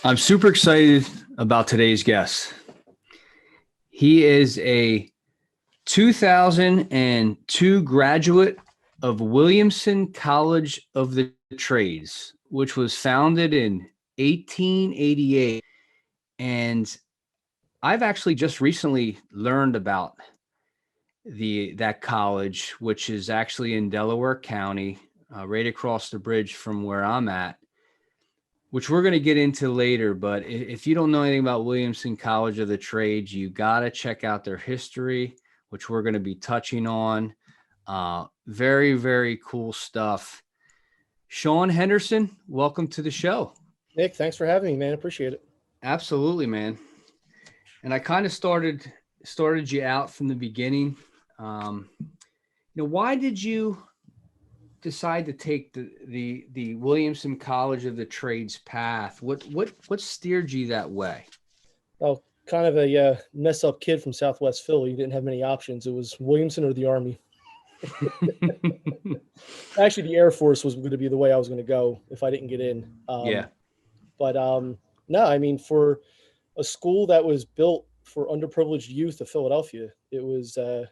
I'm super excited about today's guest. He is a 2002 graduate of Williamson College of the Trades, which was founded in 1888. And I've actually just recently learned about that college, which is actually in Delaware County, right across the bridge from where I'm at, which we're going to get into later. But if you don't know anything about Williamson College of the Trades, you got to check out their history, which we're going to be touching on. Very, very cool stuff. Sean Henderson, welcome to the show. Nick, thanks for having me, man. Appreciate it. Absolutely, man. And I kind of started you out from the beginning. Why did you decide to take the Williamson College of the Trades path? What steered you that way? Oh, kind of a mess up kid from Southwest Philly. You didn't have many options. It was Williamson or the Army. Actually, the Air Force was going to be the way I was going to go if I didn't get in. But no, I mean, for a school that was built for underprivileged youth of Philadelphia, it was a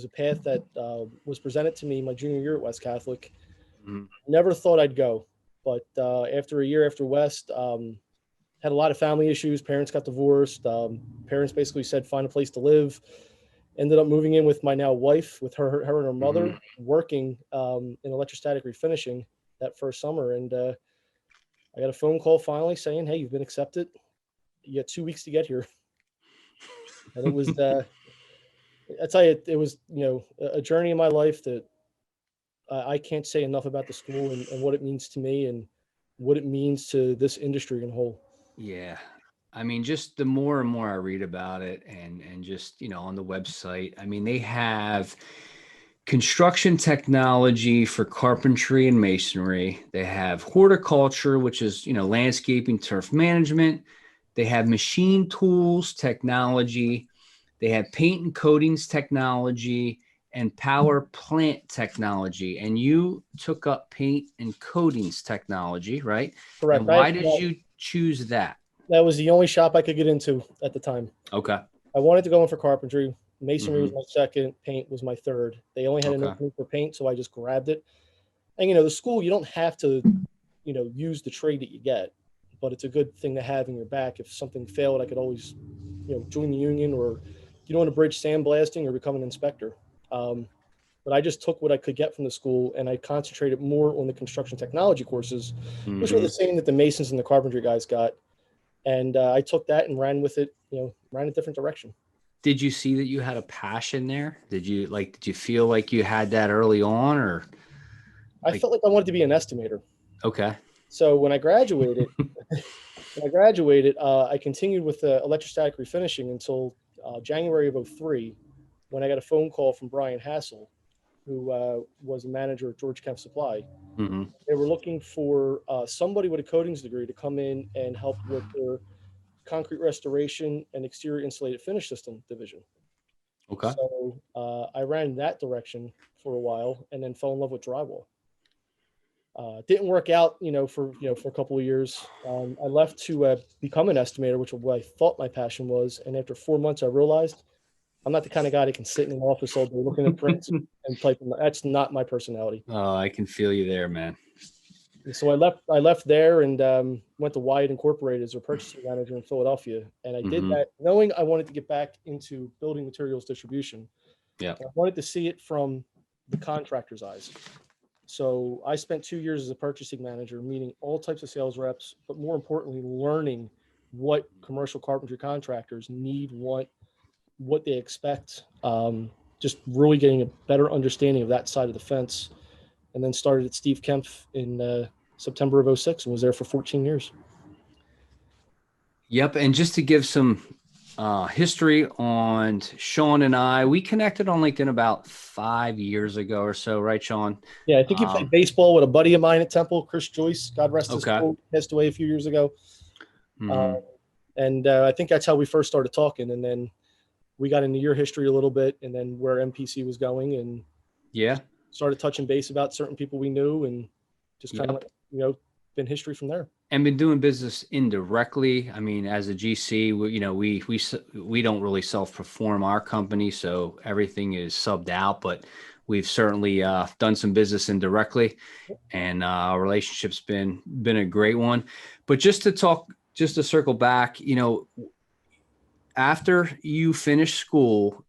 path that was presented to me my junior year at West Catholic. Mm-hmm. Never thought I'd go, but after a year after West, had a lot of family issues. Parents got divorced. Parents basically said, find a place to live. Ended up moving in with my now wife, with her and her mother, mm-hmm. working in electrostatic refinishing that first summer. And I got a phone call finally saying, hey, you've been accepted. You got 2 weeks to get here. And it was, I tell you, it was, a journey in my life that I can't say enough about the school and what it means to me and what it means to this industry in whole. Yeah. I mean, just the more and more I read about it and just, on the website, I mean, they have construction technology for carpentry and masonry. They have horticulture, which is, landscaping, turf management. They have machine tools technology. They have paint and coatings technology and power plant technology. And you took up paint and coatings technology, right? Correct. And why did you choose that? That was the only shop I could get into at the time. Okay. I wanted to go in for carpentry. Masonry was my second. Paint was my third. They only had an opening for paint, so I just grabbed it. And, the school, you don't have to, use the trade that you get, but it's a good thing to have in your back. If something failed, I could always, join the union or, on a bridge sandblasting or become an inspector. But I just took what I could get from the school and I concentrated more on the construction technology courses, mm-hmm. which were the same that the masons and the carpentry guys got. And I took that and ran with it, ran a different direction. Did you see that you had a passion there? Did you feel like you had that early on, or? I felt like I wanted to be an estimator. Okay. So when I graduated, I continued with electrostatic refinishing until January of 2003, when I got a phone call from Brian Hassel, who was a manager at George Kemp Supply. Mm-hmm. They were looking for somebody with a coatings degree to come in and help with their concrete restoration and exterior insulated finish system division. Okay. So I ran that direction for a while and then fell in love with drywall. Didn't work out, for a couple of years. I left to become an estimator, which was what I thought my passion was. And after 4 months, I realized I'm not the kind of guy that can sit in an office all day looking at prints and typing. That's not my personality. Oh, I can feel you there, man. So I left there and went to Wyatt Incorporated as a purchasing manager in Philadelphia. And I did that knowing I wanted to get back into building materials distribution. Yeah. I wanted to see it from the contractor's eyes. So I spent 2 years as a purchasing manager, meeting all types of sales reps, but more importantly, learning what commercial carpentry contractors need, what they expect, just really getting a better understanding of that side of the fence. And then started at Steve Kempf in September of 2006 and was there for 14 years. Yep. And just to give some history on Sean and I, we connected on LinkedIn about 5 years ago or so, right, Sean? Yeah, I think he played baseball with a buddy of mine at Temple, Chris Joyce, God rest his soul, passed away a few years ago. Mm-hmm. And I think that's how we first started talking. And then we got into your history a little bit and then where MPC was going and started touching base about certain people we knew and just kind of, been history from there. And been doing business indirectly. I mean, as a GC, we don't really self-perform our company, so everything is subbed out. But we've certainly done some business indirectly, and our relationship's been a great one. But just to circle back, after you finished school,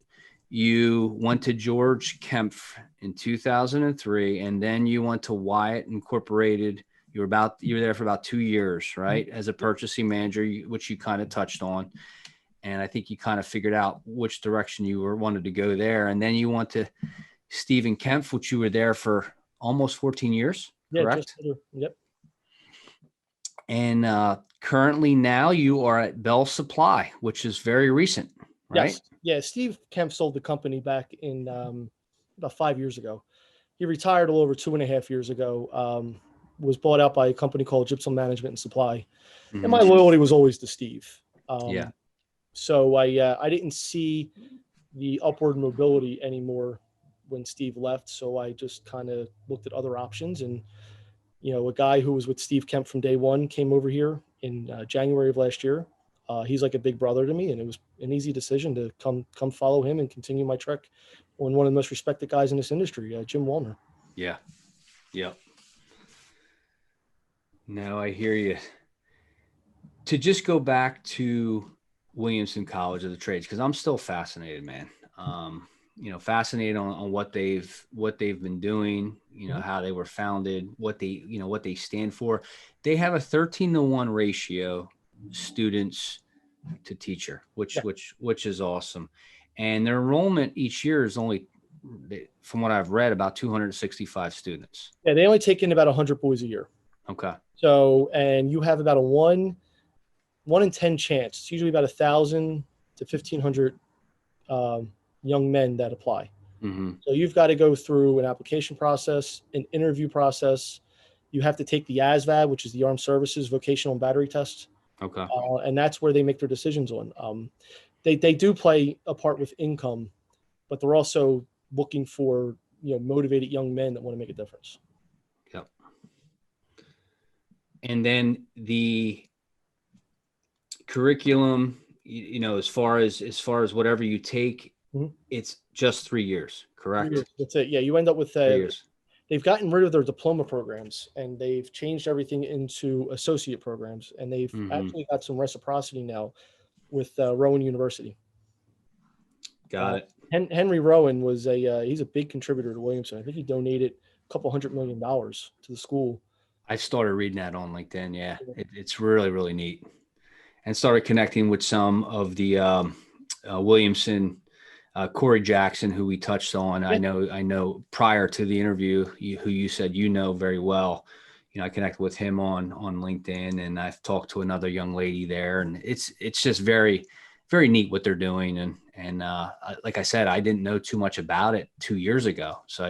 you went to George Kempf in 2003, and then you went to Wyatt Incorporated. You were there for about 2 years, right? As a purchasing manager, which you kind of touched on. And I think you kind of figured out which direction you wanted to go there. And then you went to Stephen Kempf, which you were there for almost 14 years, correct? Yep. And currently now you are at Bell Supply, which is very recent, right? Yes. Yeah. Steve Kempf sold the company back in about 5 years ago. He retired a little over 2.5 years ago. Was bought out by a company called Gypsum Management and Supply. And my loyalty was always to Steve. So I didn't see the upward mobility anymore when Steve left. So I just kind of looked at other options, and, a guy who was with Steve Kempf from day one came over here in January of last year. He's like a big brother to me, and it was an easy decision to come follow him and continue my trek on one of the most respected guys in this industry, Jim Wallner. Yeah. Yep. No, I hear you. To just go back to Williamson College of the Trades, because I'm still fascinated, man. Fascinated on what they've been doing, how they were founded, what they stand for. They have a 13-to-1 ratio students to teacher, which is awesome. And their enrollment each year is only, from what I've read, about 265 students. Yeah, they only take in about 100 boys a year. Okay. So, and you have about a 1 in 10 chance. It's usually about 1,000 to 1,500 young men that apply. Mm-hmm. So you've got to go through an application process, an interview process. You have to take the ASVAB, which is the Armed Services Vocational and Battery Test. Okay. And that's where they make their decisions on. They do play a part with income, but they're also looking for motivated young men that want to make a difference. Yep. And then the curriculum, as far as whatever you take, it's just 3 years, correct? 3 years. That's it. Yeah, you end up with 3 years. They've gotten rid of their diploma programs, and they've changed everything into associate programs, and they've actually got some reciprocity now with Rowan University. Got it. Henry Rowan was he's a big contributor to Williamson. I think he donated a couple $100 million to the school. I started reading that on LinkedIn. Yeah, it's really, really neat. And started connecting with some of the Williamson, Corey Jackson, who we touched on. Yeah. I know prior to the interview, who you said very well. I connected with him on LinkedIn, and I've talked to another young lady there, and it's just very, very neat what they're doing. And like I said, I didn't know too much about it 2 years ago, so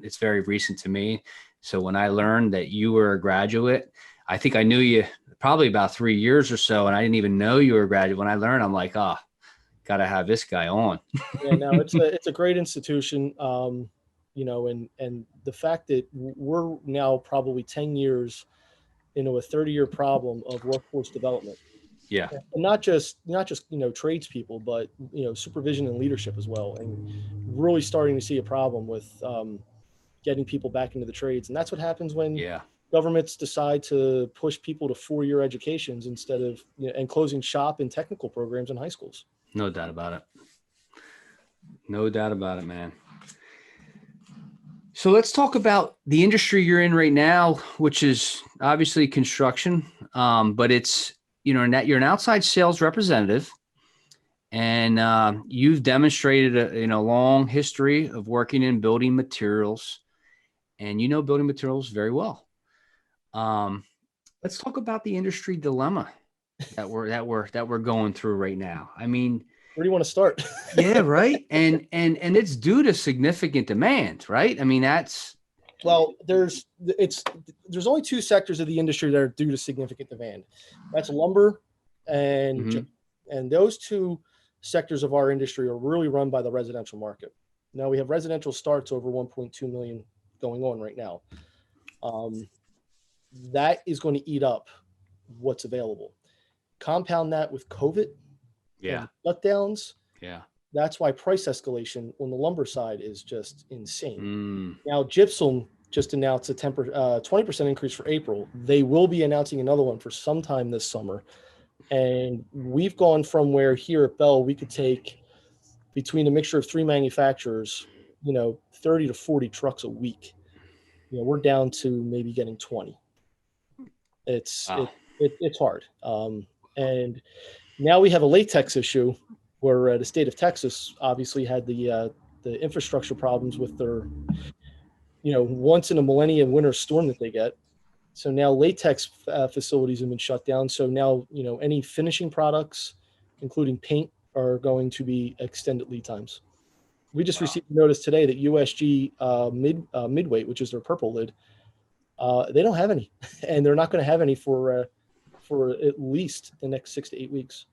it's very recent to me. So when I learned that you were a graduate, I think I knew you probably about 3 years or so, and I didn't even know you were a graduate. When I learned, I'm like, got to have this guy on. Yeah, no, it's a great institution. And the fact that we're now probably 10 years into a 30-year problem of workforce development. Yeah. And not just tradespeople, but supervision and leadership as well, and really starting to see a problem with getting people back into the trades. And that's what happens when governments decide to push people to 4-year educations instead of and closing shop and technical programs in high schools. No doubt about it. No doubt about it, man. So let's talk about the industry you're in right now, which is obviously construction, but it's, you're an outside sales representative, and you've demonstrated a long history of working in building materials, and building materials very well. Let's talk about the industry dilemma that we're going through right now. I mean, where do you want to start? Yeah, right. And it's due to significant demand, right? I mean, there's only 2 sectors of the industry that are due to significant demand. That's lumber and those 2 sectors of our industry are really run by the residential market. Now we have residential starts over 1.2 million going on right now. that is going to eat up what's available. Compound that with COVID and shutdowns. Yeah. That's why price escalation on the lumber side is just insane. Now, gypsum just announced a 20% increase for April. They will be announcing another one for sometime this summer. And we've gone from where here at Bell, we could take between a mixture of 3 manufacturers, 30 to 40 trucks a week. We're down to maybe getting 20. It's hard. And now we have a latex issue where the state of Texas obviously had the infrastructure problems with their, once in a millennium winter storm that they get. So now latex facilities have been shut down. So now, any finishing products, including paint, are going to be extended lead times. We just received a notice today that USG midweight, which is their purple lid, they don't have any, and they're not going to have any for at least the next 6 to 8 weeks.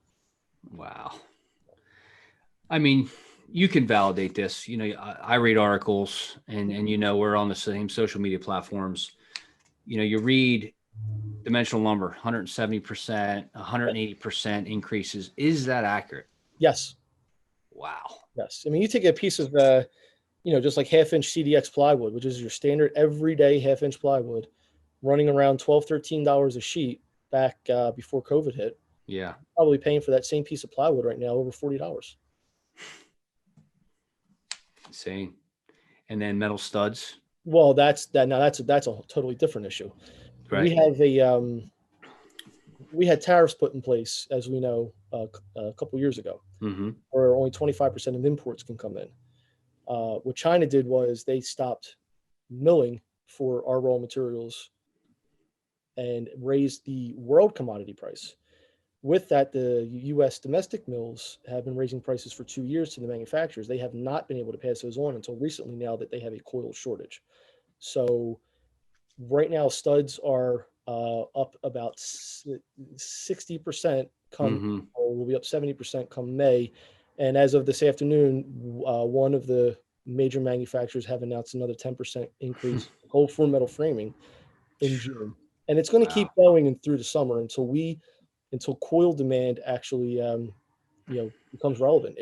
Wow. I mean, you can validate this. I read articles, and we're on the same social media platforms. You read dimensional lumber, 170%, 180% increases. Is that accurate? Yes. Wow. Yes. I mean, you take a piece of, just like half-inch CDX plywood, which is your standard everyday half-inch plywood, running around $12, $13 a sheet back before COVID hit. Yeah. Probably paying for that same piece of plywood right now over $40. Insane. And then metal studs. Well, that's a totally different issue. Right. We had tariffs put in place, as we know, a couple years ago, where only 25% of imports can come in. What China did was they stopped milling for our raw materials and raised the world commodity price. With that, the U.S. domestic mills have been raising prices for 2 years to the manufacturers. They have not been able to pass those on until recently, now that they have a coil shortage. So right now, studs are up about 60% come, or will be up 70% come May. And as of this afternoon, one of the major manufacturers have announced another 10% increase cold form metal framing in June. And it's going to keep going through the summer until coil demand actually, becomes relevant.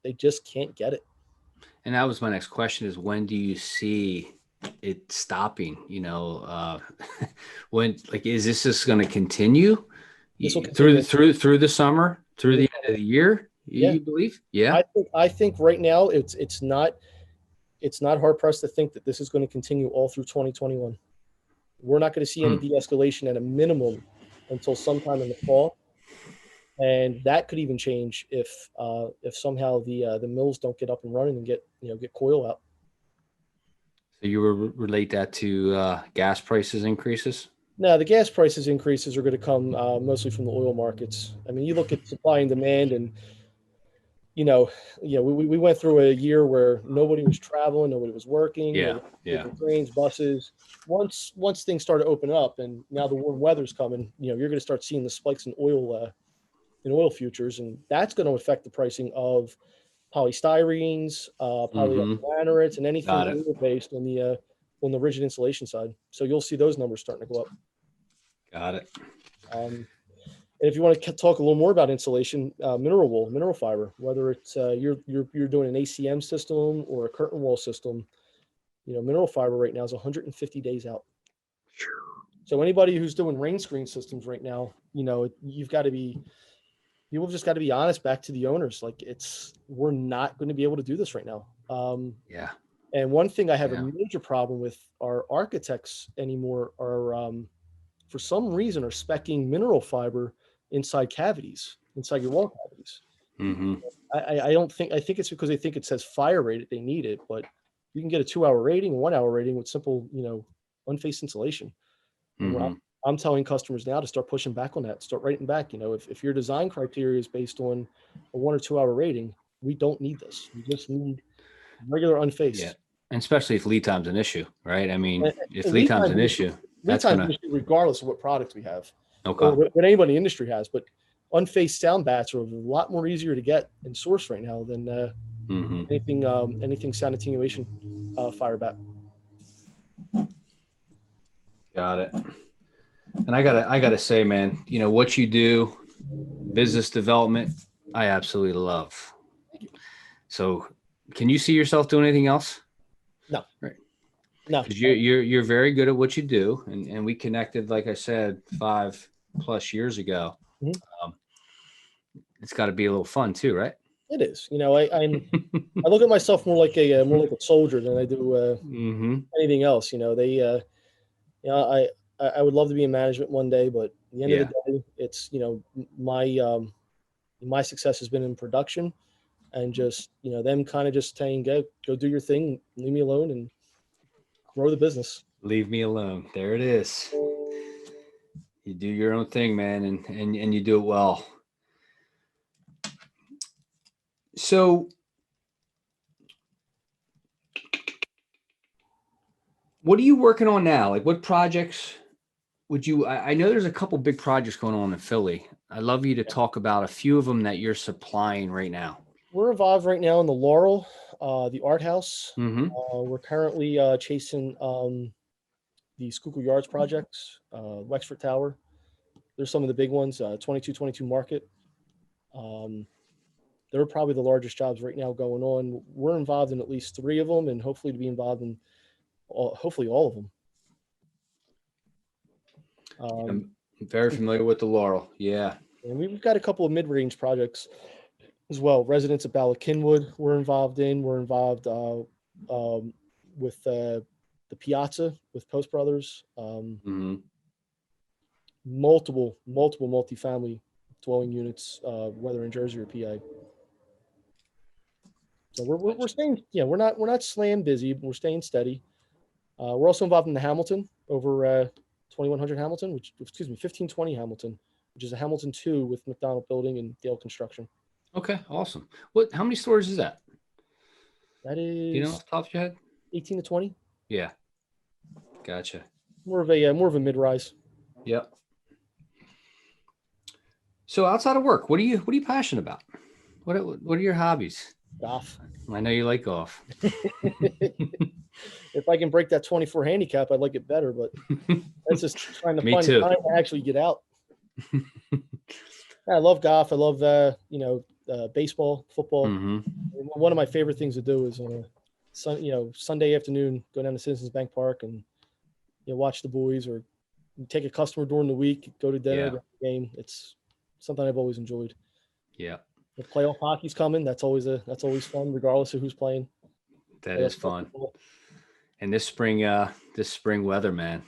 They just can't get it. And that was my next question: is when do you see it stopping? When, is this just going to continue through the summer, through the end of the year? You believe? Yeah. I think right now it's not hard pressed to think that this is going to continue all through 2021. We're not going to see any de-escalation at a minimum until sometime in the fall. And that could even change if somehow the mills don't get up and running and get coil out. So you will relate that to gas prices increases? No, the gas prices increases are going to come mostly from the oil markets. I mean, you look at supply and demand, and we went through a year where nobody was traveling, nobody was working. Trains, buses. Once things started to open up, and now the warm weather's coming, you're going to start seeing the spikes in oil futures, and that's going to affect the pricing of polystyrenes, polylacerates, and anything based on the rigid insulation side. So you'll see those numbers starting to go up. Got it. And if you want to talk a little more about insulation, mineral wool, mineral fiber, whether it's you're doing an ACM system or a curtain wall system, mineral fiber right now is 150 days out. So anybody who's doing rain screen systems right now, you've got to be. People just got to be honest back to the owners. We're not going to be able to do this right now. And one thing I have a major problem with our architects anymore are, for some reason, are speccing mineral fiber inside cavities, inside your wall cavities. I think it's because they think it says fire rated, they need it, but you can get a 2-hour rating, 1-hour rating with simple, unfaced insulation. I'm telling customers now to start pushing back on that, start writing back. If your design criteria is based on a 1 or 2 hour rating, we don't need this. We just need regular unfaced. Yeah. And especially if lead time's an issue, right? I mean, if lead time's an issue, that's going to, regardless of what product we have, okay, or what anybody in the industry has. But unfaced sound bats are a lot more easier to get and source right now than anything sound attenuation fire bat. Got it. And I gotta say, man, you know what you do, business development, I absolutely love. So, can you see yourself doing anything else? No, Right. no. Because you're very good at what you do, and we connected, like I said, 5+ years ago. Mhm. Um, it's got to be a little fun too, right? It is. You know, I look at myself more like a soldier than I do Mm-hmm. anything else. You know, you know, I would love to be in management one day, but at the end of the Yeah. day, it's, you know, my success has been in production, and just, you know, them kind of just saying, go do your thing, leave me alone, and grow the business. Leave me alone. There it is. You do your own thing, man, and you do it well. So, what are you working on now? Like, what projects would you? I know there's a couple big projects going on in Philly. I'd love you to talk about a few of them that you're supplying right now. We're involved right now in the Laurel, the Art House. Mm-hmm. We're currently chasing the Schuylkill Yards projects, Wexford Tower. There's some of the big ones, 2222 Market. Um, they're probably the largest jobs right now going on. We're involved in at least three of them, and hopefully to be involved in hopefully all of them. I'm very familiar with the Laurel. Yeah. And we've got a couple of mid-range projects as well. Residents of Bala Kinwood we're involved in. We're involved with the Piazza with Post Brothers. Mm-hmm. Multiple multifamily dwelling units, whether in Jersey or PA. So we're staying, yeah, we're not slam busy. We're staying steady. We're also involved in the Hamilton over 2100 Hamilton, which, excuse me, 1520 Hamilton, which is a Hamilton 2 with McDonald Building and Dale Construction. Okay. Awesome. What? How many stories is that? That Do you know off is the top of your head? 18 to 20. Yeah. Gotcha. More of a mid-rise. Yep. So outside of work, what are you passionate about? What are your hobbies? Golf. I know you like golf. If I can break that 24 handicap, I'd like it better, but that's just trying to Me find too. time to actually get out. I love golf. I love baseball, football. Mm-hmm. One of my favorite things to do is Sunday afternoon, go down to Citizens Bank Park and watch the boys, or take a customer during the week, go to dinner, Yeah. go to the game. It's something I've always enjoyed. Yeah. The playoff hockey's coming. That's always fun, regardless of who's playing. That is fun. Football. And this spring weather, man.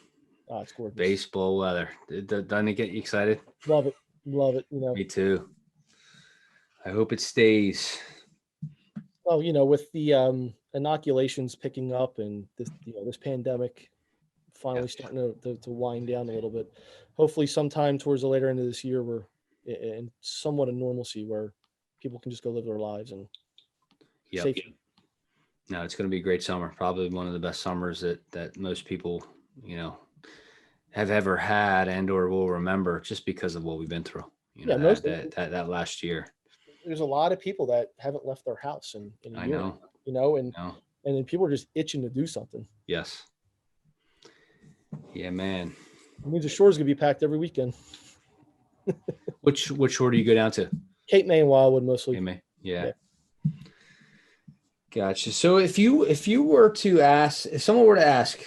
Oh, it's gorgeous. Baseball weather. Doesn't it get you excited? Love it. Me too. I hope it stays. Well, with the inoculations picking up, and this pandemic finally starting to wind down a little bit. Hopefully sometime towards the later end of this year, we're in somewhat of normalcy where people can just go live their lives and safely. No, it's going to be a great summer. Probably one of the best summers that most people, have ever had and or will remember, just because of what we've been through. That last year. There's a lot of people that haven't left their house in a year. And then people are just itching to do something. Yes. Yeah, man. It means the shore's gonna be packed every weekend. Which shore do you go down to? Cape May and Wildwood mostly. Cape May. Yeah. Gotcha. So if you were to ask, if someone were to ask,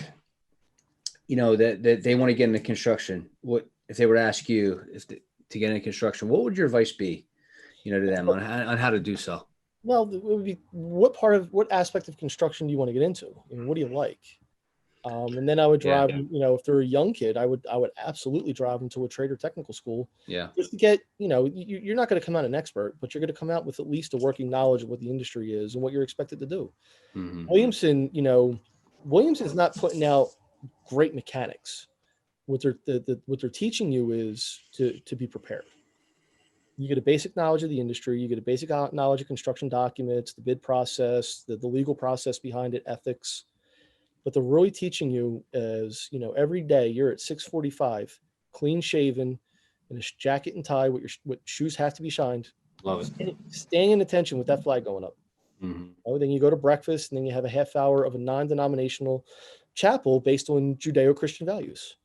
that they want to get into construction, what if they were to ask you to get into construction, what would your advice be, to them on how to do so? Well, it would be what aspect of construction do you want to get into? What do you like? And then I would drive, if they're a young kid, I would absolutely drive them to a trade or technical school. Yeah. Just to get, you're not going to come out an expert, but you're going to come out with at least a working knowledge of what the industry is and what you're expected to do. Mm-hmm. Williamson's not putting out great mechanics. What they're teaching you is to be prepared. You get a basic knowledge of the industry. You get a basic knowledge of construction documents, the bid process, the legal process behind it, ethics. But they're really teaching you is, every day you're at 6:45, clean shaven, in a jacket and tie, with shoes have to be shined. Love it. Staying in attention with that flag going up. Mm-hmm. Then you go to breakfast, and then you have a half hour of a non-denominational chapel based on Judeo-Christian values.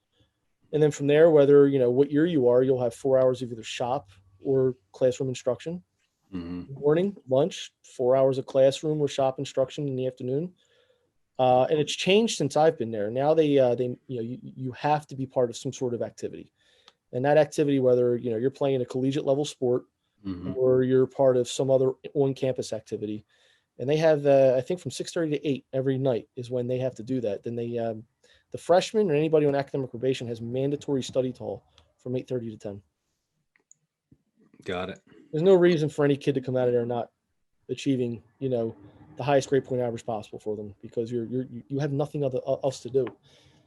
And then from there, whether, what year you are, you'll have 4 hours of either shop or classroom instruction. Morning, lunch, 4 hours of classroom or shop instruction in the afternoon. And it's changed since I've been there. Now you have to be part of some sort of activity. And that activity, whether, you're playing a collegiate level sport or you're part of some other on-campus activity. And they have, I think from 6:30 to 8 every night is when they have to do that. Then the freshman or anybody on academic probation has mandatory study hall from 8:30 to 10. Got it. There's no reason for any kid to come out of there not achieving, the highest grade point average possible for them, because you have nothing else to do.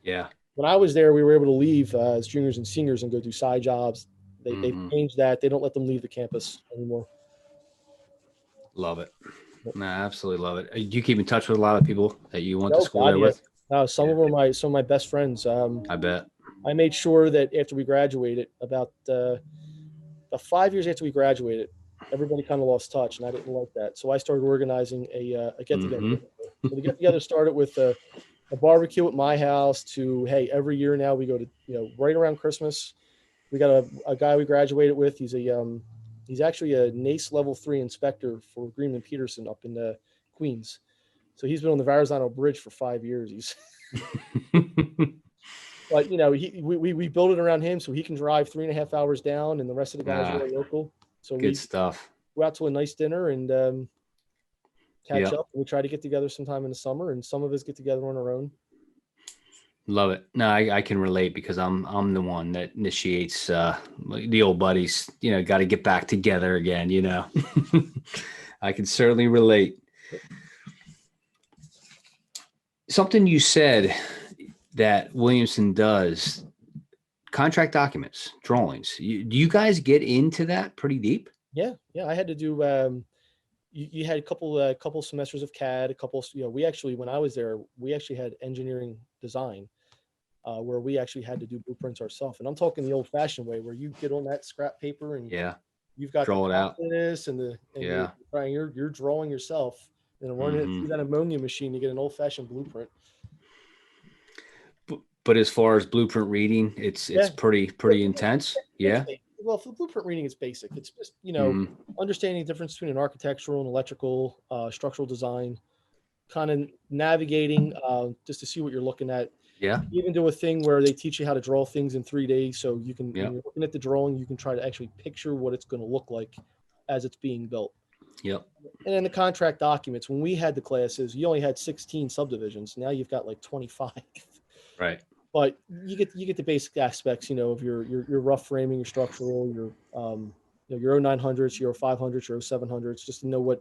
Yeah. When I was there, we were able to leave as juniors and seniors and go do side jobs. They've changed that. They don't let them leave the campus anymore. Love it. No, I absolutely love it. Do you keep in touch with a lot of people that you went to school there with? Some of them are some of my best friends. I bet. I made sure that after we graduated, about 5 years after we graduated, everybody kind of lost touch, and I didn't like that. So I started organizing a get-together. So the get-together started with a barbecue at my house to, hey, every year now we go to, right around Christmas. We got a guy we graduated with. He's actually a NACE level 3 inspector for Greenman Peterson up in Queens. So he's been on the Verrazano Bridge for 5 years. But we build it around him so he can drive 3.5 hours down, and the rest of the guys are local. So good stuff. Go out to a nice dinner and catch up. We try to get together sometime in the summer, and some of us get together on our own. Love it. No, I can relate, because I'm the one that initiates the old buddies, got to get back together again, I can certainly relate. Something you said that Williamson does, contract documents, drawings. Do you guys get into that pretty deep? Yeah. I had to do. You had a couple semesters of CAD, we actually, when I was there, we actually had engineering design, where we actually had to do blueprints ourselves. And I'm talking the old-fashioned way, where you get on that scrap paper and you've got draw it out, you're drawing yourself and running it through that ammonia machine to get an old-fashioned blueprint. But as far as blueprint reading, it's pretty intense. Yeah. Well, for the blueprint reading, it's basic. It's just, understanding the difference between an architectural and electrical, structural design, kind of navigating just to see what you're looking at. Yeah. You even do a thing where they teach you how to draw things in 3D. So you can, when you're looking at the drawing, you can try to actually picture what it's going to look like as it's being built. Yep. And then the contract documents, when we had the classes, you only had 16 subdivisions. Now you've got like 25. Right. But you get the basic aspects, of your rough framing, your structural, your 0900s, your 500s, your 0700s, just to know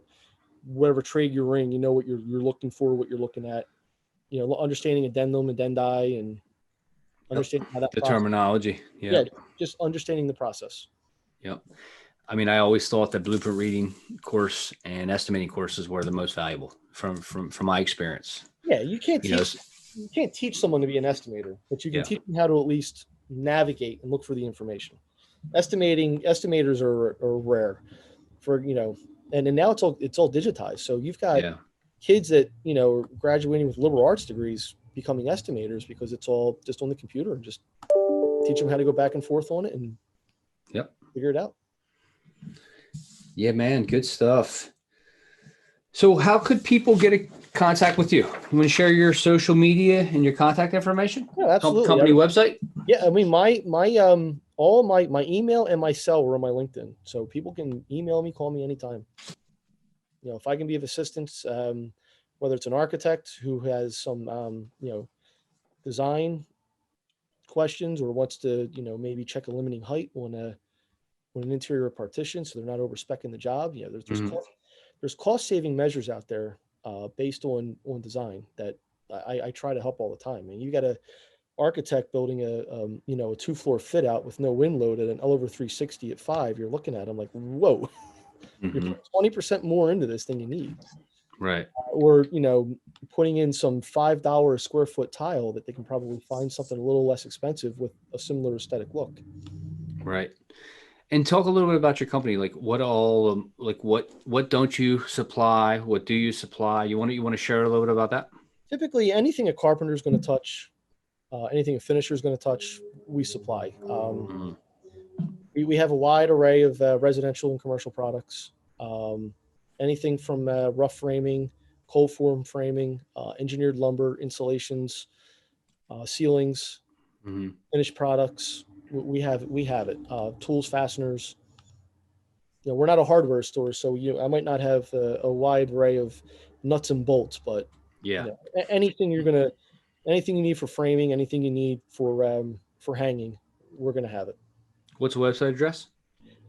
whatever trade you're in, what you're looking for, what you're looking at, understanding addendum, addendi, and understanding how that the terminology. Yeah, just understanding the process. Yep. I mean, I always thought that blueprint reading course and estimating courses were the most valuable from my experience. Yeah, you can't teach someone to be an estimator, but you can teach them how to at least navigate and look for the information. Estimators are rare for, and now it's all digitized. So you've got kids that, are graduating with liberal arts degrees becoming estimators because it's all just on the computer, and just teach them how to go back and forth on it and figure it out. Yeah, man. Good stuff. So how could people get in contact with you? You want to share your social media and your contact information? Yeah, absolutely. Company website? Yeah. I mean, all my email and my cell were on my LinkedIn. So people can email me, call me anytime. If I can be of assistance, whether it's an architect who has some, design questions, or wants to, maybe check a limiting height on an interior partition, so they're not over-speccing the job. There's cost-saving measures out there based on design that I try to help all the time. And you got a architect building a 2-floor fit out with no wind load at an L over 360 at 5. You're looking at them like, whoa, you're putting 20% more into this than you need. Right. Or, putting in some $5 a square foot tile that they can probably find something a little less expensive with a similar aesthetic look. Right. And talk a little bit about your company. Like what don't you supply? What do you supply? You want to share a little bit about that? Typically anything a carpenter is going to touch, Anything a finisher is going to touch, we supply. Mhm. We have a wide array of residential and commercial products. Anything from rough framing, cold form framing, engineered lumber, installations, ceilings, Mhm. finished products. We have it. Tools, fasteners. We're not a hardware store, so I might not have a wide array of nuts and bolts, but Yeah. anything anything you need for framing, anything you need for hanging, we're gonna have it. What's the website address?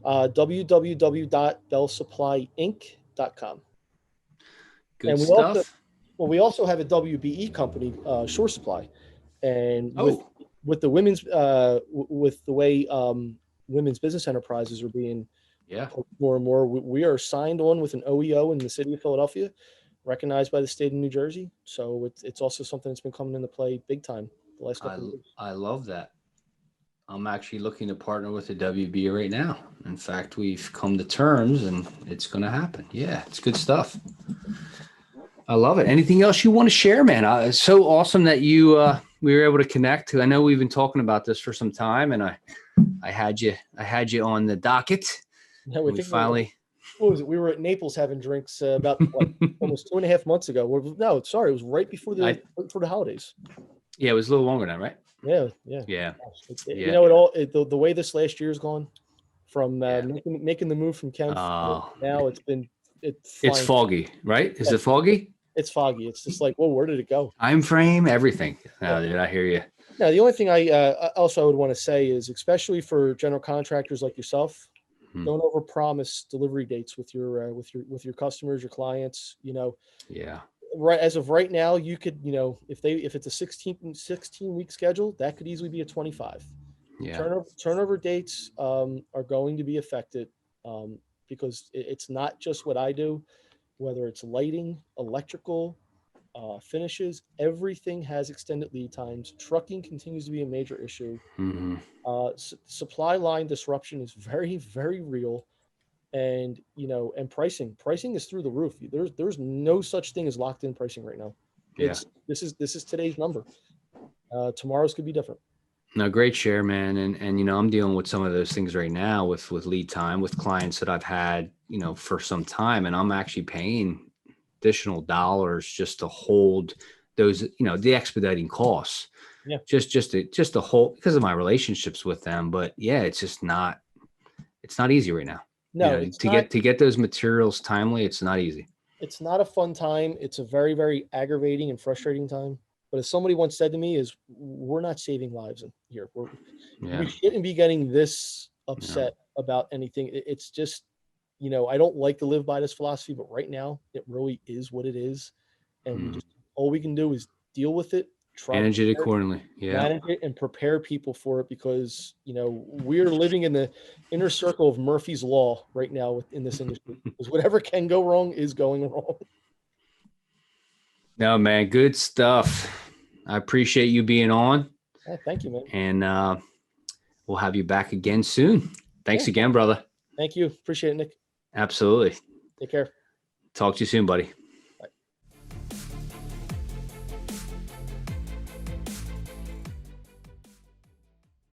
www.bellsupplyinc.com. Good And stuff. we also have a WBE company, Shore Supply, and Oh, with the women's with the way women's business enterprises are being yeah. more and more, we are signed on with an OEO in the city of Philadelphia, recognized by the state of New Jersey. So it's also something that's been coming into play big time the last couple of years. I love that. I'm actually looking to partner with the WB right now. In fact, we've come to terms and it's going to happen. Yeah, it's good stuff. I love it. Anything else you want to share, man? It's so awesome that we were able to connect. I know we've been talking about this for some time, and I had you on the docket. Yeah, We finally. What was it? We were at Naples having drinks about almost 2.5 months ago. No, sorry, it was right before the holidays. Yeah, it was a little longer now, right? Yeah. The way this last year's gone, from making the move from Kemp, now it's foggy, right? Is it foggy? It's foggy. It's just like, well, where did it go? Time frame, everything. Dude, I hear you. Now, the only thing I would want to say is, especially for general contractors like yourself, don't overpromise delivery dates with your customers, your clients. Yeah. Right, as of right now, you could, if it's a 16-week schedule, that could easily be a 25. Yeah. Turnover dates are going to be affected because it's not just what I do, whether it's lighting, electrical, finishes, everything has extended lead times. Trucking continues to be a major issue. Mm-hmm. Supply line disruption is very, very real. And and pricing is through the roof. There's no such thing as locked in pricing right now. This is today's number. Tomorrow's could be different. No, great share, man. And I'm dealing with some of those things right now with lead time with clients that I've had, for some time, and I'm actually paying additional dollars just to hold those, the expediting costs. Yeah. Just to hold, because of my relationships with them. But yeah, it's not easy right now. No, to get those materials timely, it's not easy. It's not a fun time. It's a very, very aggravating and frustrating time. But as somebody once said to me, we're not saving lives in here. We shouldn't be getting this upset about anything. It's just, I don't like to live by this philosophy, but right now it really is what it is. And all we can do is deal with it. Manage it accordingly. Manage it and prepare people for it, because we're living in the inner circle of Murphy's Law right now in this industry. Because whatever can go wrong is going wrong. No, man, good stuff. I appreciate you being on. Yeah, thank you, man. And we'll have you back again soon. Thanks again, brother. Thank you. Appreciate it, Nick. Absolutely. Take care. Talk to you soon, buddy.